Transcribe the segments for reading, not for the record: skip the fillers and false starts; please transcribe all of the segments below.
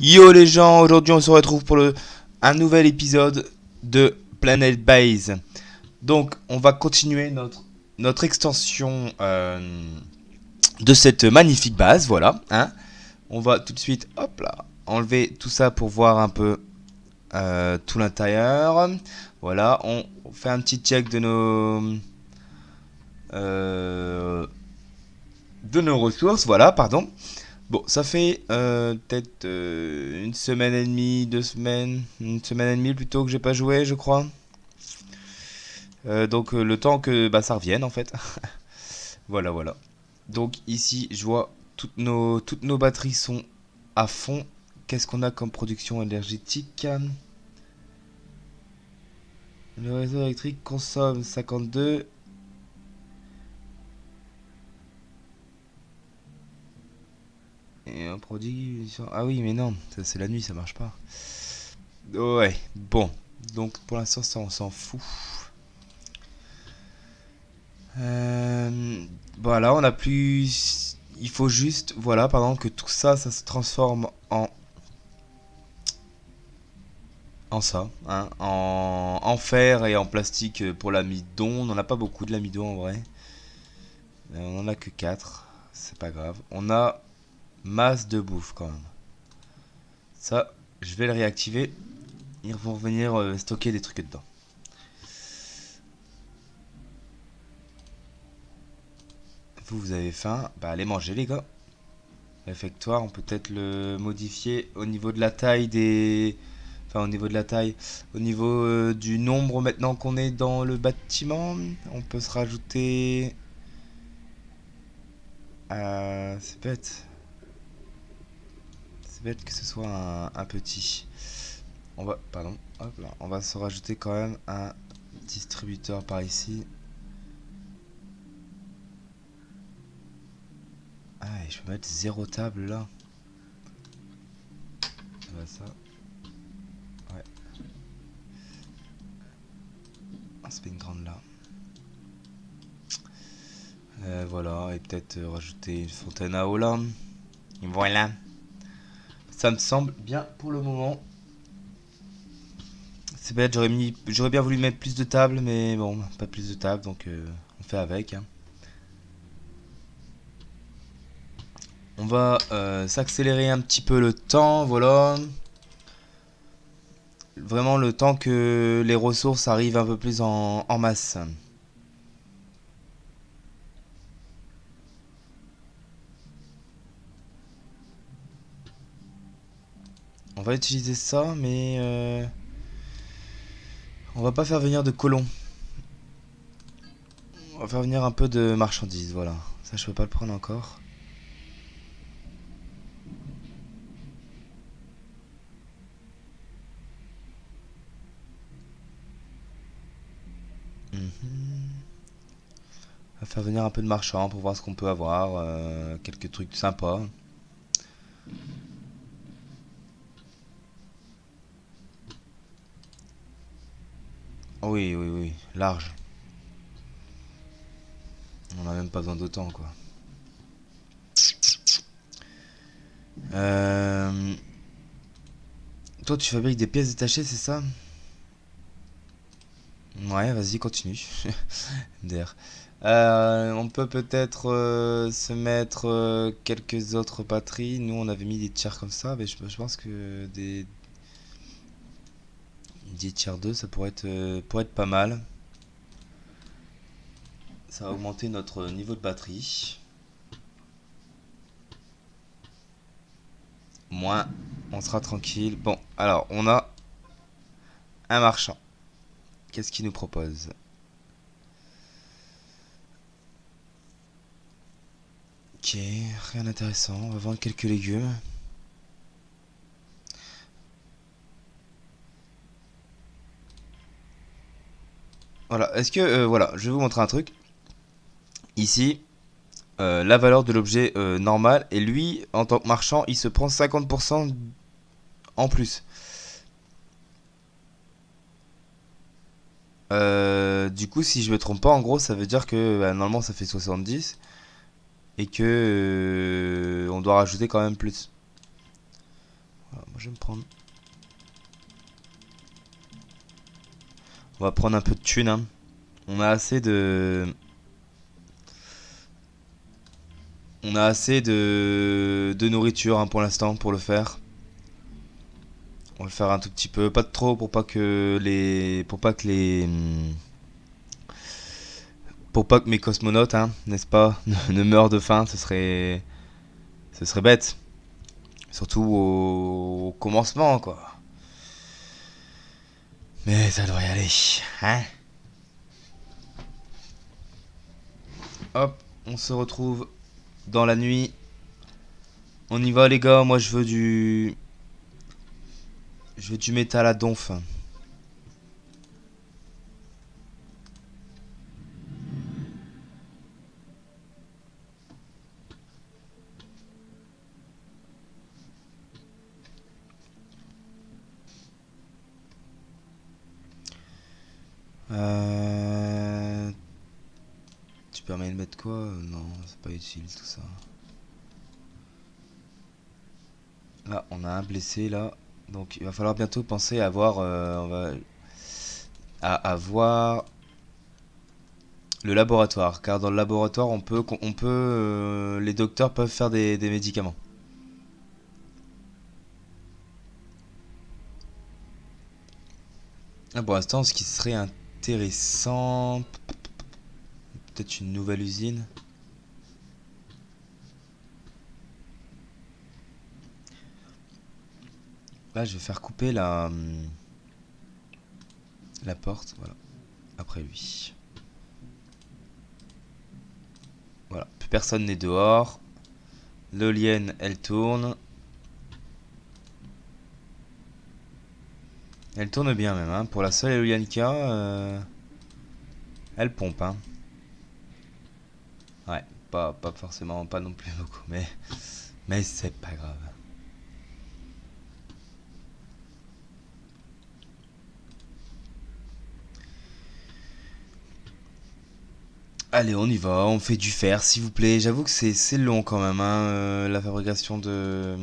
Yo les gens, aujourd'hui on se retrouve pour un nouvel épisode de Planet Base. Donc on va continuer notre extension de cette magnifique base, voilà. Hein. On va tout de suite, hop là, enlever tout ça pour voir un peu tout l'intérieur. Voilà, on fait un petit check euh, de nos ressources, voilà, pardon. Bon, ça fait peut-être une semaine et demie, 2 semaines, une semaine et demie plutôt que j'ai pas joué, je crois. Donc le temps que bah, ça revienne en fait. Voilà, voilà. Donc ici, je vois toutes nos batteries sont à fond. Qu'est-ce qu'on a comme production énergétique? Le réseau électrique consomme 52. Et un produit... Ah oui, mais non, ça c'est la nuit, ça marche pas. Ouais, bon. Donc pour l'instant, ça on s'en fout. Voilà, on a plus. Il faut juste, voilà, pardon, que tout ça, ça se transforme en ça, hein, en fer et en plastique pour l'amidon. On n'en a pas beaucoup de l'amidon en vrai. On en a que 4, c'est pas grave. On a masse de bouffe quand même. Ça, je vais le réactiver. Ils vont venir stocker des trucs dedans. Vous avez faim? Bah allez manger les gars. Réfectoire, on peut peut-être le modifier au niveau de la taille des... Enfin, au niveau de la taille, au niveau du nombre maintenant qu'on est dans le bâtiment, on peut se rajouter... c'est bête. C'est bête que ce soit un petit. On va... Pardon. Hop là. On va se rajouter quand même un distributeur par ici. Ah, et je peux mettre 0 table là. Ça. Ouais. Ah, c'est pas une grande là. Voilà, et peut-être rajouter une fontaine à eau là. Et voilà. Ça me semble bien pour le moment. C'est bête, j'aurais bien voulu mettre plus de tables, mais bon, pas plus de tables, donc on fait avec. Hein. On va s'accélérer un petit peu le temps, voilà. Vraiment le temps que les ressources arrivent un peu plus en masse. On va utiliser ça, mais on va pas faire venir de colons. On va faire venir un peu de marchandises, voilà. Ça, je peux pas le prendre encore. Mhm. On va faire venir un peu de marchands pour voir ce qu'on peut avoir. Quelques trucs sympas. Oh oui, oui, oui, large. On a même pas besoin d'autant, quoi. Euh... Toi, tu fabriques des pièces détachées, c'est ça? Ouais, vas-y, continue. MDR. On peut peut-être se mettre quelques autres batteries. Nous, on avait mis des tiers comme ça, mais je pense que des tiers 2 ça pourrait être pas mal. Ça va augmenter notre niveau de batterie. Moins, on sera tranquille. Bon, alors, on a un marchand. Qu'est-ce qu'il nous propose? Ok, rien d'intéressant. On va vendre quelques légumes. Voilà, est-ce que... voilà, je vais vous montrer un truc. Ici, la valeur de l'objet normal. Et lui, en tant que marchand, il se prend 50% en plus. Du coup, si je me trompe pas, en gros, ça veut dire que bah, normalement ça fait 70 et que on doit rajouter quand même plus. Moi, je vais me prendre. On va prendre un peu de thunes, hein. On a assez de... On a assez de nourriture hein, pour l'instant pour le faire. On va le faire un tout petit peu, pas de trop pour pas que les... Pour pas que mes cosmonautes, hein, n'est-ce pas, ne meurent de faim, ce serait bête. Surtout au commencement, quoi. Mais ça devrait y aller, hein. Hop, on se retrouve dans la nuit. On y va les gars, moi je veux du... Je veux du métal à donf. Tu permets de mettre quoi? Non, c'est pas utile tout ça. Là, on a un blessé là. Donc il va falloir bientôt penser à avoir... à avoir le laboratoire. Car dans le laboratoire, les docteurs peuvent faire des médicaments. Ah, pour l'instant, ce qui serait intéressant... Peut-être une nouvelle usine. Là, je vais faire couper la porte. Voilà. Après lui. Voilà. Plus personne n'est dehors. L'éolienne, elle tourne. Elle tourne bien même. Hein. Pour la seule éolienne qu'il y a, elle pompe. Hein. Ouais. Pas forcément, pas non plus beaucoup. Mais c'est pas grave. Allez, on y va, on fait du fer, s'il vous plaît. J'avoue que c'est long quand même, hein, la fabrication de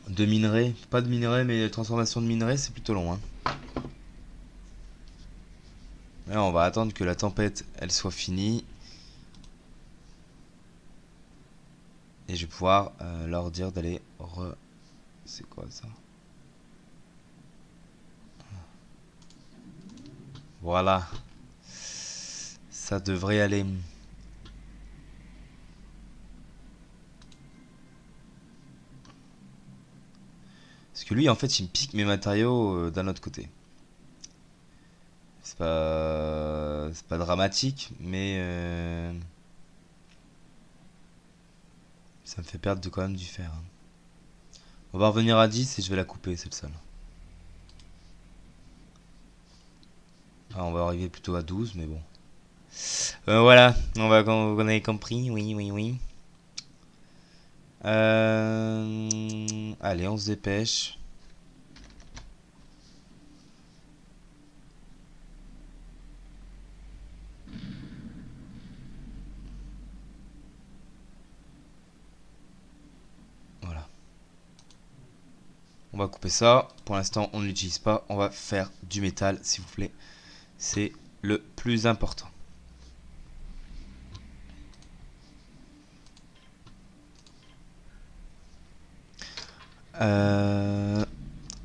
minerais. Pas de minerais, mais la transformation de minerais, c'est plutôt long. Hein. Là, on va attendre que la tempête, elle soit finie. Et je vais pouvoir leur dire d'aller C'est quoi ça? Voilà. Ça devrait aller. Parce que lui, en fait, il me pique mes matériaux d'un autre côté. C'est pas dramatique, mais ça me fait perdre quand même du fer. Hein. On va revenir à 10 et je vais la couper, c'est le seul. Ah, on va arriver plutôt à 12, mais bon. Voilà, on avait compris, oui. Allez, on se dépêche. Voilà. On va couper ça. Pour l'instant, on ne l'utilise pas. On va faire du métal, s'il vous plaît. C'est le plus important.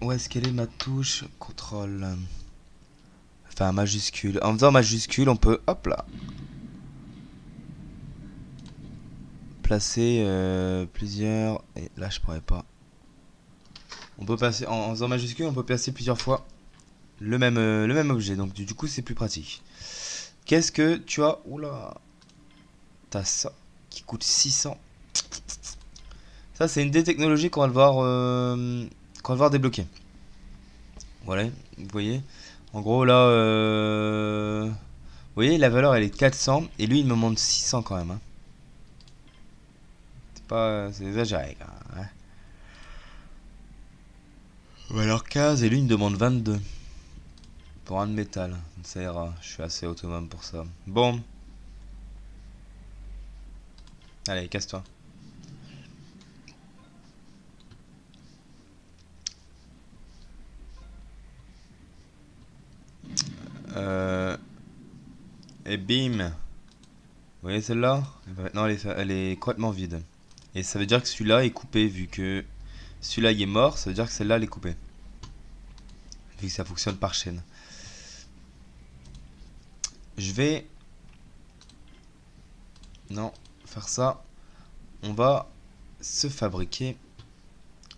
Où est-ce qu'elle est ma touche? Contrôle. Enfin, majuscule. En faisant majuscule, on peut, hop là, placer plusieurs. Et là, je pourrais pas. On peut passer en faisant majuscule, on peut placer plusieurs fois le même objet. Donc, du coup, c'est plus pratique. Qu'est-ce que tu as? Oula, t'as ça qui coûte 600. Ça, c'est une des technologies qu'on va devoir débloquer. Voilà, vous voyez. En gros, là, vous voyez, la valeur, elle est de 400. Et lui, il me demande 600 quand même. Hein. C'est exagéré, quand même. Hein. Valeur 15. Et lui, il me demande 22. Pour un de métal. Ça ira. Je suis assez autonome pour ça. Bon. Allez, casse-toi. Et bim. Vous voyez celle-là? Maintenant elle est complètement vide. Et ça veut dire que celui-là est coupé, vu que celui-là il est mort, ça veut dire que celle-là elle est coupée. Vu que ça fonctionne par chaîne. Je vais... Non, faire ça. On va se fabriquer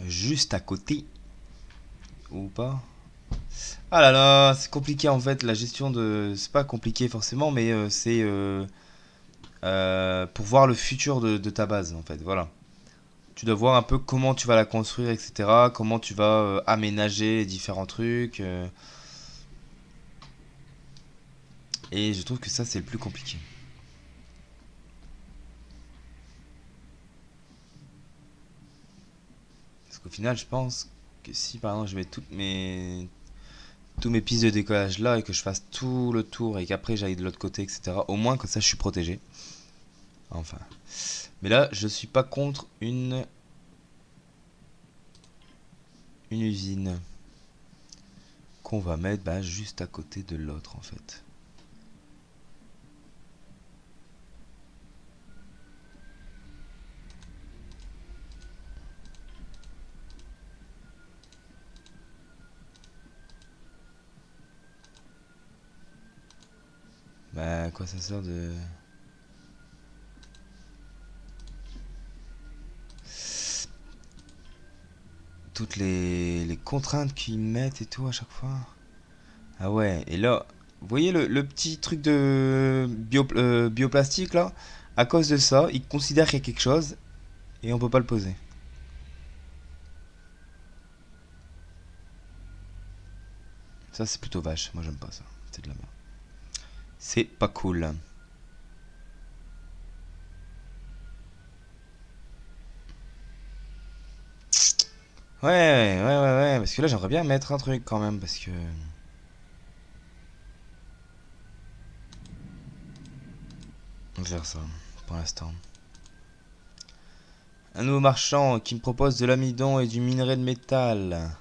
juste à côté. Ou pas? Ah là là, c'est compliqué en fait, la gestion de... C'est pas compliqué forcément, mais c'est pour voir le futur de ta base en fait, voilà. Tu dois voir un peu comment tu vas la construire, etc. Comment tu vas aménager les différents trucs. Et je trouve que ça c'est le plus compliqué. Parce qu'au final, je pense que si par exemple je mets tous mes pistes de décollage là et que je fasse tout le tour et qu'après j'aille de l'autre côté, etc. Au moins comme ça je suis protégé. Enfin. Mais là, je suis pas contre une usine qu'on va mettre bah, juste à côté de l'autre en fait. Bah quoi ça sert de... Toutes les contraintes qu'ils mettent et tout à chaque fois. Ah ouais, et là, vous voyez le petit truc de bioplastique là? À cause de ça, ils considèrent qu'il y a quelque chose et on peut pas le poser. Ça c'est plutôt vache, moi j'aime pas ça. C'est de la merde. C'est pas cool. Ouais, parce que là j'aimerais bien mettre un truc quand même, parce que... On va faire ça, pour l'instant. Un nouveau marchand qui me propose de l'amidon et du minerai de métal.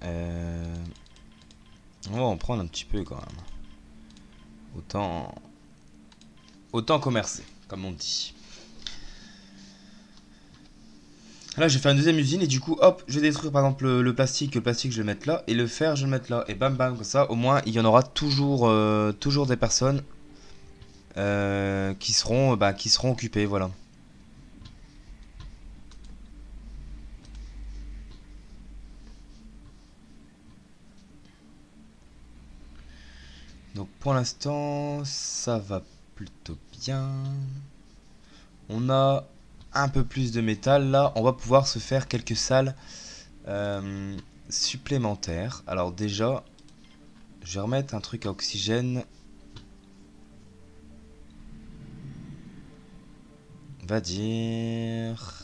Euh... On va en prendre un petit peu quand même. Autant... Autant commercer, comme on dit. Là, je vais faire une deuxième usine et du coup, hop, je vais détruire par exemple le plastique. Le plastique, je vais le mettre là. Et le fer, je vais le mettre là. Et bam, bam, comme ça, au moins, il y en aura toujours, toujours des personnes qui seront occupées, voilà. Donc pour l'instant, ça va plutôt bien. On a un peu plus de métal là. On va pouvoir se faire quelques salles euh, supplémentaires. Alors déjà, je vais remettre un truc à oxygène. On va dire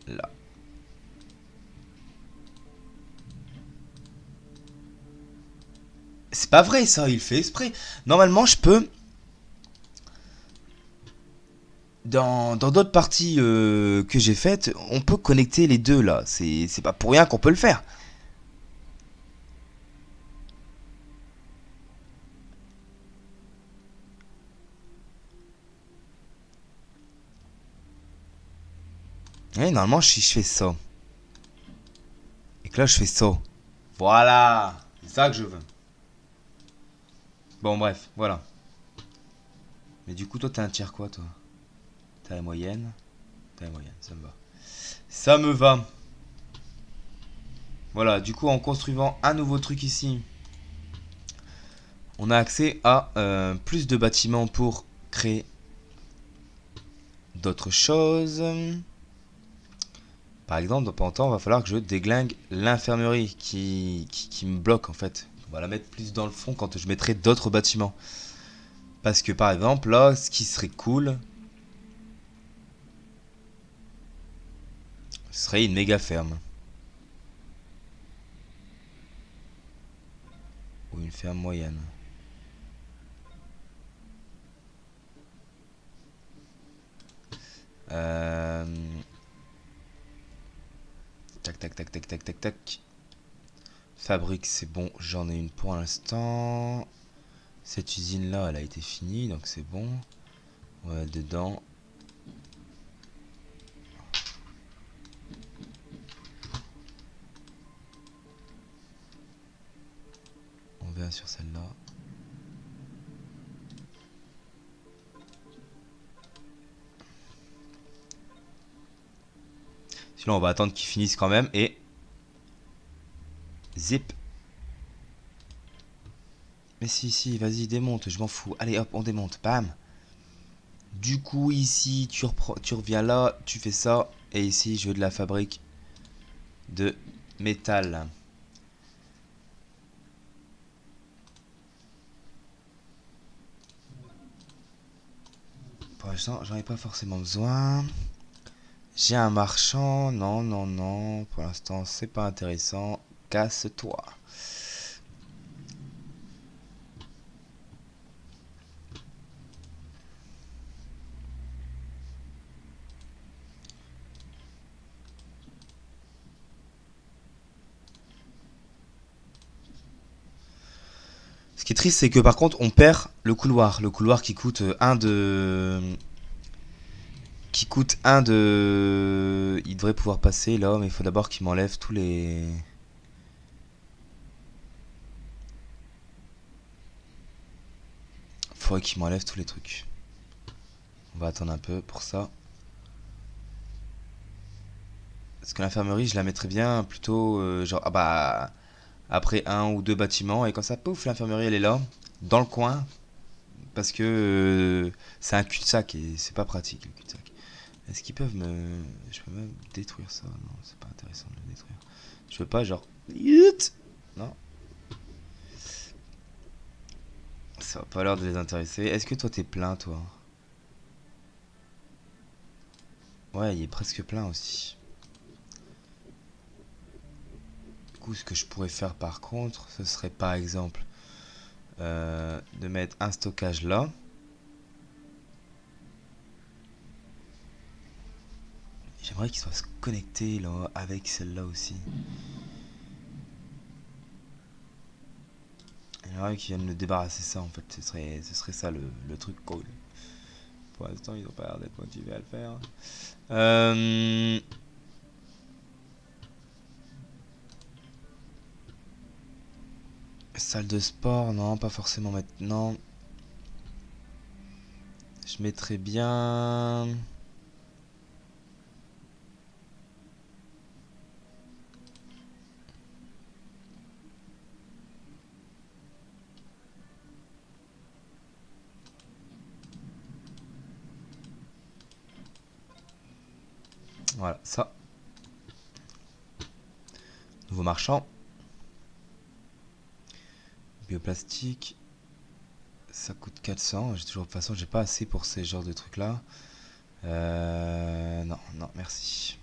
là. C'est pas vrai ça, il fait exprès. Normalement, je peux dans d'autres parties que j'ai faites, on peut connecter les deux là. C'est pas pour rien qu'on peut le faire. Ouais, normalement, si je fais ça et que là je fais ça, voilà, c'est ça que je veux. Bon, bref, voilà. Mais du coup, toi, t'as un tiers quoi, toi? T'as la moyenne? T'as la moyenne, ça me va. Ça me va. Voilà, du coup, en construisant un nouveau truc ici, on a accès à plus de bâtiments pour créer d'autres choses. Par exemple, dans pas longtemps, il va falloir que je déglingue l'infirmerie qui me bloque en fait. On va la mettre plus dans le fond quand je mettrai d'autres bâtiments. Parce que par exemple, là, ce qui serait cool, ce serait une méga ferme. fait en moyenne. Tac, tac, tac, tac, tac, tac, tac. Fabrique, c'est bon, j'en ai une pour l'instant. Cette usine-là, elle a été finie, donc c'est bon. Ouais, dedans. On vient sur celle-là. Sinon, on va attendre qu'ils finissent quand même et... Zip. Mais si, vas-y, démonte, je m'en fous. Allez, hop, on démonte, bam. Du coup, ici, tu reviens là, tu fais ça. Et ici, je veux de la fabrique de métal. Pour l'instant, j'en ai pas forcément besoin. J'ai un marchand. Non, non, non. Pour l'instant, c'est pas intéressant. Casse-toi. Ce qui est triste, c'est que par contre, on perd le couloir. Le couloir qui coûte un de... Qui coûte un de... Il devrait pouvoir passer là, mais il faut d'abord qu'il m'enlève tous les... Faudrait qu'il m'enlève tous les trucs. On va attendre un peu pour ça. Parce que l'infirmerie, je la mettrais bien plutôt genre ah bah après un ou deux bâtiments et comme ça, pouf, l'infirmerie elle est là, dans le coin, parce que c'est un cul-de-sac et c'est pas pratique le cul-de-sac. Est-ce qu'ils peuvent me... Je peux même détruire ça? Non, c'est pas intéressant de le détruire. Je veux pas genre... Non, ça va pas l'air de les intéresser. Est-ce que toi t'es plein toi? Ouais, il est presque plein aussi. Du coup, ce que je pourrais faire par contre, ce serait par exemple de mettre un stockage là. J'aimerais qu'il soit connecté là avec celle-là aussi. J'aimerais qu'ils viennent me débarrasser ça en fait. Ce serait ça le truc cool. Pour l'instant, ils ont pas l'air d'être motivés à le faire. Salle de sport, non, pas forcément maintenant. Je mettrais bien... Voilà, ça. Nouveau marchand. Bioplastique. Ça coûte 400. J'ai toujours, de toute façon, j'ai pas assez pour ces genres de trucs là. Non, non, merci.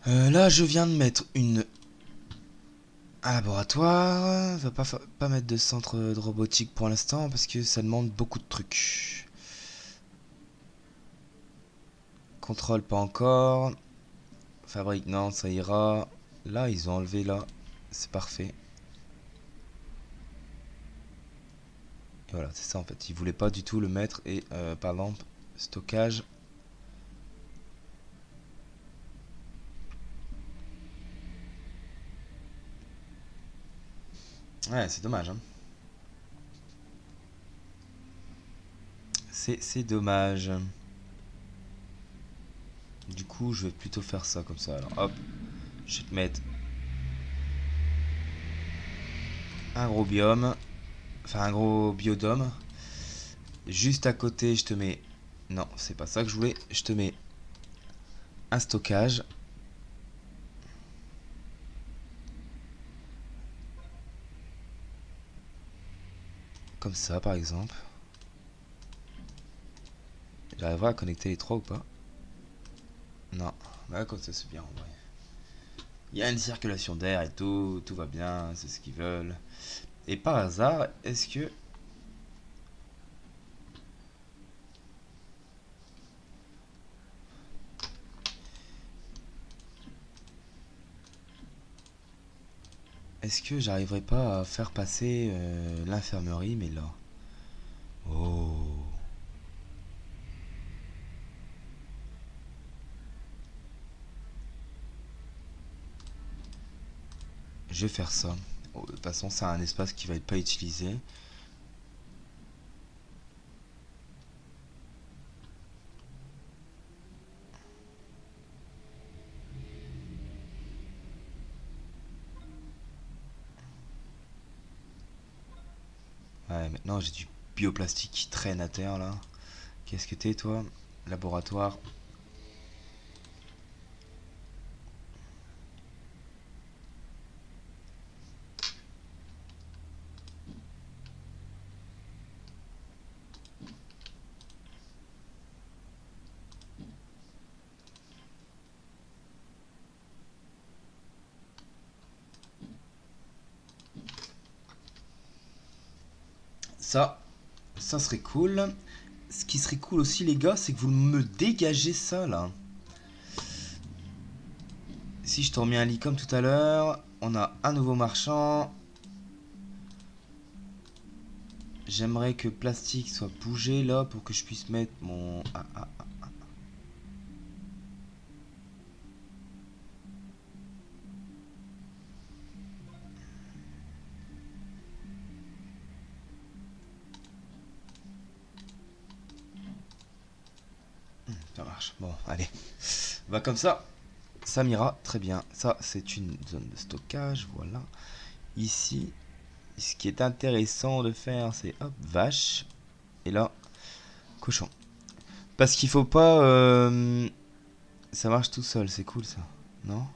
Là, je viens de mettre un laboratoire. Je vais pas mettre de centre de robotique pour l'instant parce que ça demande beaucoup de trucs. Contrôle, pas encore. Fabrique, non, ça ira. Là, ils ont enlevé là. C'est parfait. Et voilà, c'est ça en fait. Ils voulaient pas du tout le mettre. Et par exemple, stockage. Ouais, c'est dommage. Hein. C'est dommage. Du coup, je vais plutôt faire ça comme ça. Alors, hop, je vais te mettre un gros biome. Enfin, un gros biodôme. Juste à côté, je te mets... Non, c'est pas ça que je voulais. Je te mets un stockage. Comme ça, par exemple. J'arriverai à connecter les trois ou pas? Non, Bah, comme ça, c'est bien en vrai. Il y a une circulation d'air et tout va bien, c'est ce qu'ils veulent. Et par hasard, est-ce que... Est-ce que j'arriverai pas à faire passer l'infirmerie, mais là... Oh... Je vais faire ça. Oh, de toute façon, c'est un espace qui va être pas utilisé. Ouais, maintenant j'ai du bioplastique qui traîne à terre là. Qu'est-ce que t'es toi? Laboratoire. Ça serait cool. Ce qui serait cool aussi les gars, c'est que vous me dégagez ça là. Si je te remets un lit comme tout à l'heure, on a un nouveau marchand. J'aimerais que plastique soit bougé là pour que je puisse mettre mon... Ça marche. Bon, allez. Va comme ça. Ça m'ira très bien. Ça, c'est une zone de stockage. Voilà. Ici, ce qui est intéressant de faire, c'est hop, vache. Et là, cochon. Parce qu'il faut pas... ça marche tout seul, c'est cool ça. Non?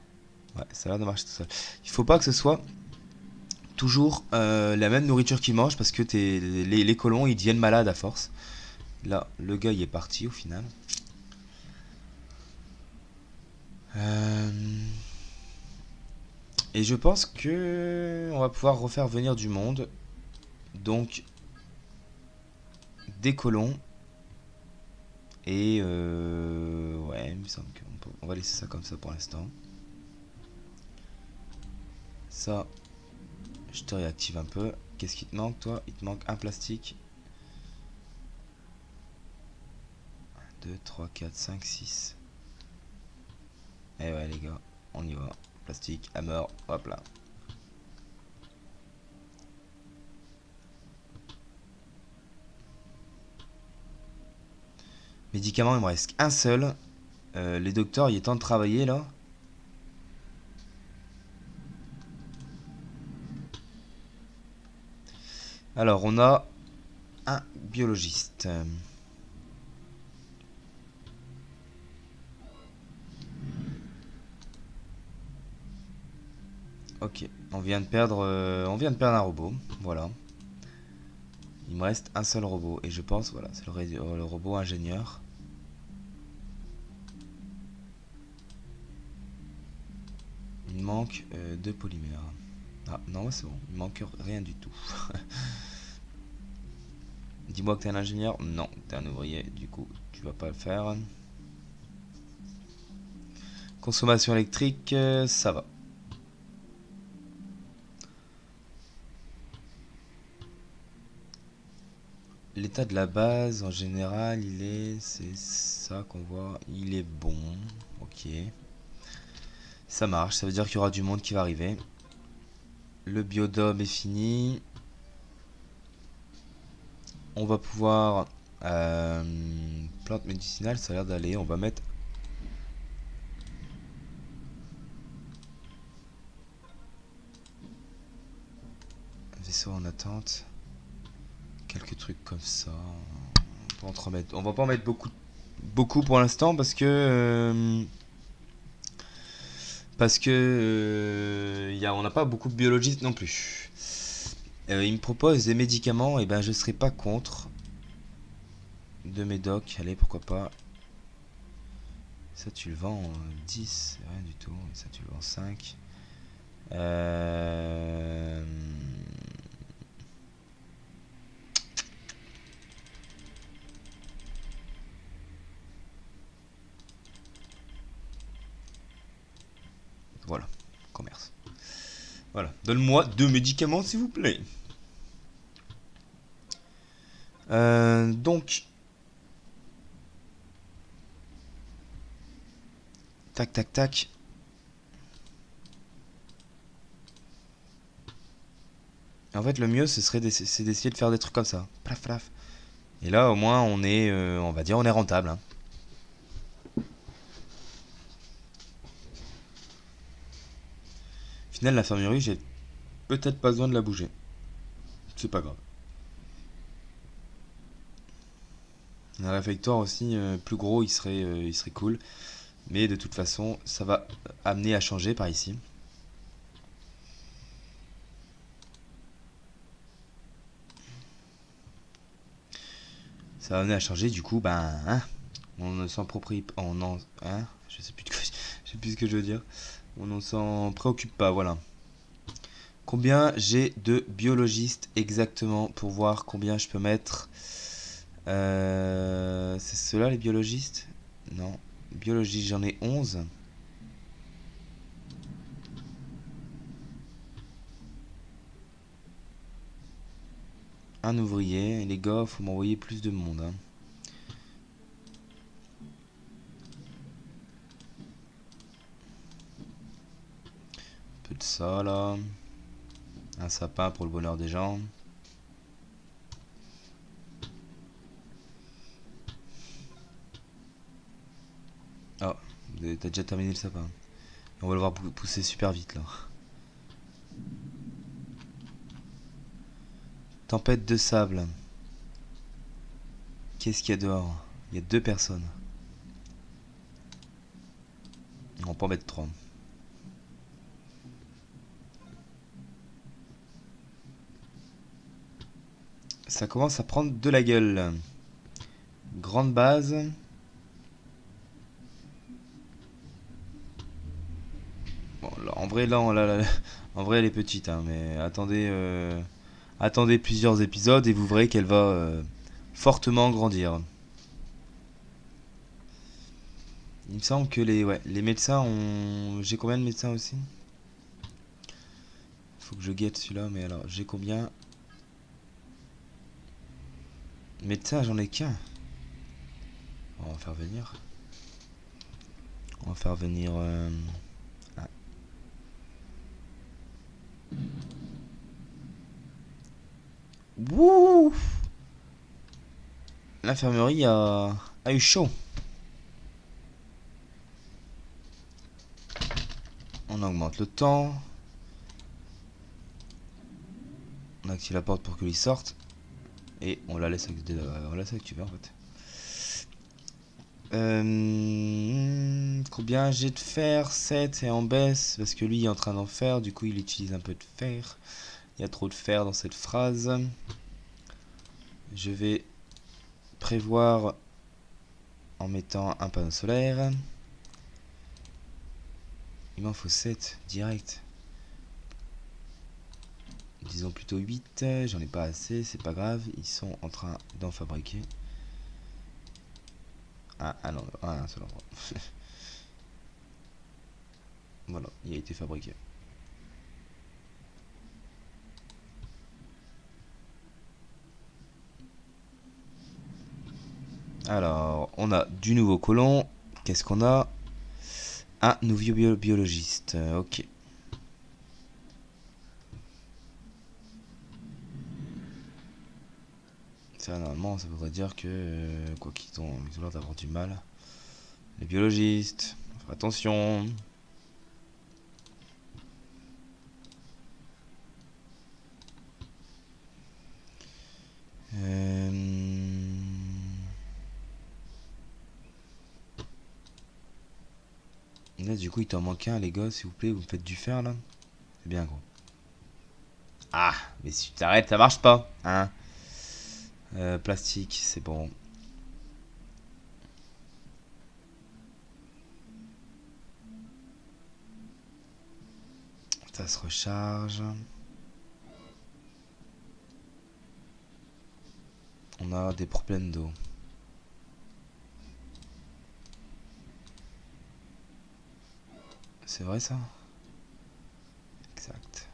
Ouais, ça a l'air de marcher tout seul. Il faut pas que ce soit toujours la même nourriture qu'ils mangent parce que les colons ils deviennent malades à force. Là, le gars il est parti au final. Euh, Et je pense que on va pouvoir refaire venir du monde. Donc des colons. Et ouais, il me semble on va laisser ça comme ça pour l'instant. Ça, je te réactive un peu. Qu'est-ce qui te manque toi? Il te manque un plastique. 1, 2, 3, 4, 5, 6. Et ouais les gars, on y va. Plastique, hammer, hop là. Médicaments, il me reste un seul. Les docteurs, il est temps de travailler là. Alors, on a un biologiste. Ok, on vient de perdre un robot. Voilà. Il me reste un seul robot et je pense voilà, c'est le robot ingénieur. Il manque deux polymères. Ah non, c'est bon, il manque rien du tout. Dis-moi que t'es un ingénieur. Non, t'es un ouvrier, du coup, tu vas pas le faire. Consommation électrique, ça va. L'état de la base, en général, c'est ça qu'on voit, il est bon. Ok. Ça marche, ça veut dire qu'il y aura du monde qui va arriver. Le biodôme est fini. On va pouvoir... plante médicinale, ça a l'air d'aller. On va mettre... vaisseau en attente. Quelques trucs comme ça. On va pas en mettre beaucoup pour l'instant parce que on n'a pas beaucoup de biologistes non plus. Il me propose des médicaments, et ben je serai pas contre. De médoc, allez pourquoi pas. Ça, tu le vends en 10, rien du tout. Et ça, tu le vends 5. Voilà, commerce. Voilà, donne-moi 2 médicaments, s'il vous plaît. Donc, tac, tac, tac. En fait, le mieux, ce serait c'est d'essayer de faire des trucs comme ça. Plaf, plaf. Et là, au moins, on est, on va dire, on est rentable. Hein. Au final, l'infirmerie, j'ai peut-être pas besoin de la bouger. C'est pas grave. Un réfectoire aussi, plus gros, il serait cool. Mais de toute façon, ça va amener à changer par ici. Ça va amener à changer, du coup, ben, hein, on ne s'en on en, hein, je sais plus je sais plus ce que je veux dire. On ne s'en préoccupe pas, voilà. Combien j'ai de biologistes exactement pour voir combien je peux mettre. C'est ceux-là les biologistes? Non. Biologistes, j'en ai 11. Un ouvrier. Les gars, faut m'envoyer plus de monde. Hein. Un peu de ça là. Un sapin pour le bonheur des gens. Oh, t'as déjà terminé le sapin. On va le voir pousser super vite là. Tempête de sable. Qu'est-ce qu'il y a dehors? Il y a 2 personnes. On peut en mettre 3. Ça commence à prendre de la gueule. Grande base. Bon, là, en vrai, en vrai, elle est petite, hein, mais attendez, attendez plusieurs épisodes et vous verrez qu'elle va fortement grandir. Il me semble que ouais, les médecins ont... J'ai combien de médecins aussi? Faut que je guette celui-là, mais alors, j'ai combien? Médecins, j'en ai qu'un. On va faire venir. On va faire venir... ah. Wouh! L'infirmerie a eu chaud. On augmente le temps. On active la porte pour que lui sorte. Et on la laisse activer en fait. Combien j'ai de fer? 7 et en baisse. Parce que lui il est en train d'en faire. Du coup il utilise un peu de fer. Il y a trop de fer dans cette phrase. Je vais prévoir en mettant un panneau solaire. Il m'en faut 7 direct. Disons plutôt 8. J'en ai pas assez, c'est pas grave. Ils sont en train d'en fabriquer. Ah non, un seul endroit. Voilà, il a été fabriqué. Alors, on a du nouveau colon. Qu'est-ce qu'on a? Un nouveau biologiste. Ok. Ça, normalement, ça voudrait dire que, quoi qu'ils ont l'air d'avoir du mal. Les biologistes, faut faire attention. Là, du coup, il t'en manque un, les gars, s'il vous plaît. Vous me faites du fer, là. C'est bien, gros. Ah, mais si tu t'arrêtes, ça marche pas, hein. Plastique, c'est bon. Ça se recharge. On a des problèmes d'eau. C'est vrai ça? Exact.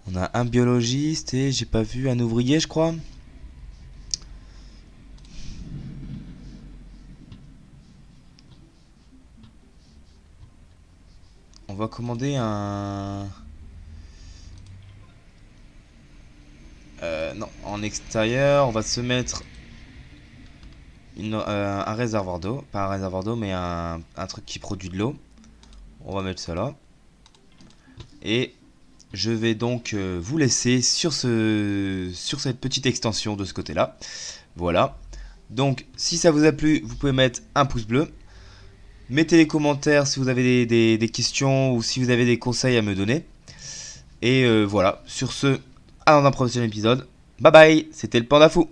On a un biologiste et j'ai pas vu un ouvrier, je crois. On va commander un... non, en extérieur, on va se mettre un réservoir d'eau. Pas un réservoir d'eau, mais un truc qui produit de l'eau. On va mettre ça là. Et je vais donc vous laisser sur cette petite extension de ce côté-là. Voilà. Donc, si ça vous a plu, vous pouvez mettre un pouce bleu. Mettez les commentaires si vous avez des questions ou si vous avez des conseils à me donner. Et voilà, sur ce, à dans un prochain épisode. Bye bye, c'était le Panda Fou.